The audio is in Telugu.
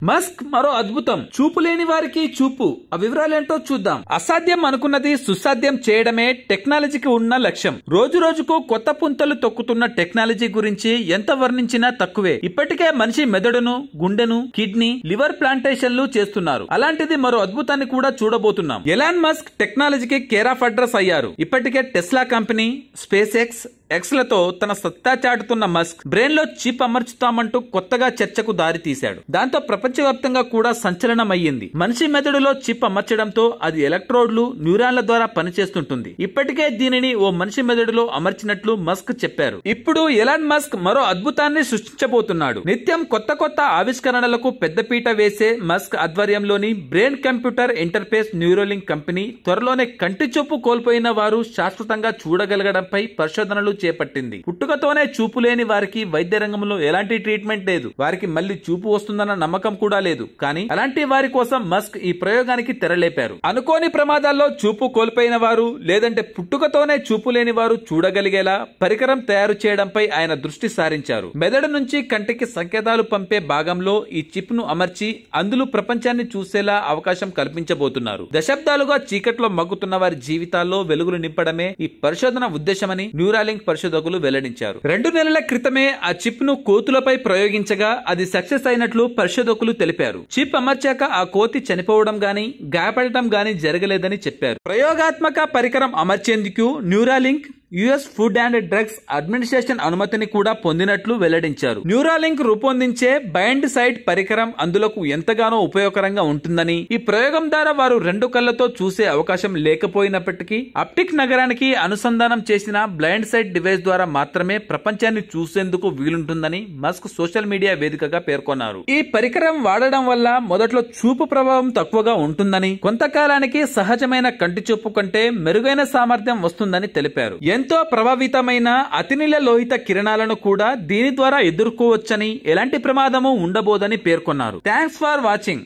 మస్క్ మరో అద్భుతం. చూపు లేని వారికి చూపు. ఆ వివరాలేంటో చూద్దాం. అసాధ్యం అనుకున్నది సుసాధ్యం చేయడమే టెక్నాలజీకి ఉన్న లక్ష్యం. రోజు రోజుకు కొత్త పుంతలు తొక్కుతున్న టెక్నాలజీ గురించి ఎంత వర్ణించినా తక్కువే. ఇప్పటికే మనిషి మెదడును, గుండెను, కిడ్నీ, లివర్ ప్లాంటేషన్లు చేస్తున్నారు. అలాంటిది మరో అద్భుతాన్ని కూడా చూడబోతున్నాం. ఎలాన్ మస్క్ టెక్నాలజీకి కేర్ ఆఫ్ అడ్రస్ అయ్యారు. ఇప్పటికే టెస్లా కంపెనీ, స్పేస్ ఎక్స్ లతో తన సత్తా చాటుతున్న మస్క్ బ్రెయిన్ లో చిప్ అమర్చుతామంటూ కొత్తగా చర్చకు దారి తీశాడు. దాంతో ప్రపంచవ్యాప్తంగా కూడా సంచలనం అయ్యింది. మనిషి మెదడులో చిప్ అమర్చడంతో అది ఎలక్ట్రోడ్లు, న్యూరాన్ల ద్వారా పనిచేస్తుంటుంది. ఇప్పటికే దీనిని ఓ మనిషి మెదడులో అమర్చినట్లు మస్క్ చెప్పారు. ఇప్పుడు ఎలాన్ మస్క్ మరో అద్భుతాన్ని సృష్టించబోతున్నాడు. నిత్యం కొత్త కొత్త ఆవిష్కరణలకు పెద్దపీట వేసే మస్క్ ఆధ్వర్యంలోని brain computer interface Neuralink company త్వరలోనే కంటి చూపు కోల్పోయిన వారు శాశ్వతంగా చూడగలగడంపై పరిశోధనలు చేపట్టింది. పుట్టుకతోనే చూపు లేని వారికి వైద్య రంగంలో ఎలాంటి ట్రీట్మెంట్ లేదు. వారికి మళ్లీ చూపు వస్తుందన్న నమ్మకం కూడా లేదు. కానీ అలాంటి వారి కోసం మస్క్ ఈ ప్రయోగానికి తెరలేపారు. అనుకోని ప్రమాదాల్లో చూపు కోల్పోయిన వారు, లేదంటే పుట్టుకతోనే చూపు లేని వారు చూడగలిగేలా పరికరం తయారు చేయడంపై ఆయన దృష్టి సారించారు. మెదడు నుంచి కంటికి సంకేతాలు పంపే భాగంలో ఈ చిప్ ను అమర్చి అందులో ప్రపంచాన్ని చూసేలా అవకాశం కల్పించబోతున్నారు. దశాబ్దాలుగా చీకట్లో మగ్గుతున్న వారి జీవితాల్లో వెలుగులు నింపడమే ఈ పరిశోధన ఉద్దేశమని న్యూరాలింక్ పరిశోధకులు వెల్లడించారు. 2 నెలల క్రితమే ఆ చిప్ ను కోతులపై ప్రయోగించగా అది సక్సెస్ అయినట్లు పరిశోధకులు తెలిపారు. చిప్ అమర్చాక ఆ కోతి చనిపోవడం గాని, గాయపడటం గాని జరగలేదని చెప్పారు. ప్రయోగాత్మక పరికరం అమర్చేందుకు Neuralink US food and drugs administration అనుమతిని కూడా పొందినట్లు వెల్లడించారు. న్యూరాలింక్ రూపొందించే బైండ్ సైట్ పరికరం అందులకు ఎంతగానో ఉపయోగకరంగా ఉంటుందని, ఈ ప్రయోగం ద్వారా వారు 2 కళ్లతో చూసే అవకాశం లేకపోయినప్పటికీ అప్టిక్ నగరానికి అనుసంధానం చేసిన బ్లైండ్ సైట్ డివైస్ ద్వారా మాత్రమే ప్రపంచాన్ని చూసేందుకు వీలుంటుందని మస్క్ సోషల్ మీడియా వేదికగా పేర్కొన్నారు. ఈ పరికరం వాడడం వల్ల మొదట్లో చూపు ప్రభావం తక్కువగా ఉంటుందని, కొంతకాలానికి సహజమైన కంటి చూపు కంటే మెరుగైన సామర్థ్యం వస్తుందని తెలిపారు. ఎంతో ప్రభావితమైన అతినీల లోహిత కిరణాలను కూడా దీని ద్వారా ఎదుర్కోవచ్చని, ఎలాంటి ప్రమాదము ఉండబోదని పేర్కొన్నారు. Thanks for watching.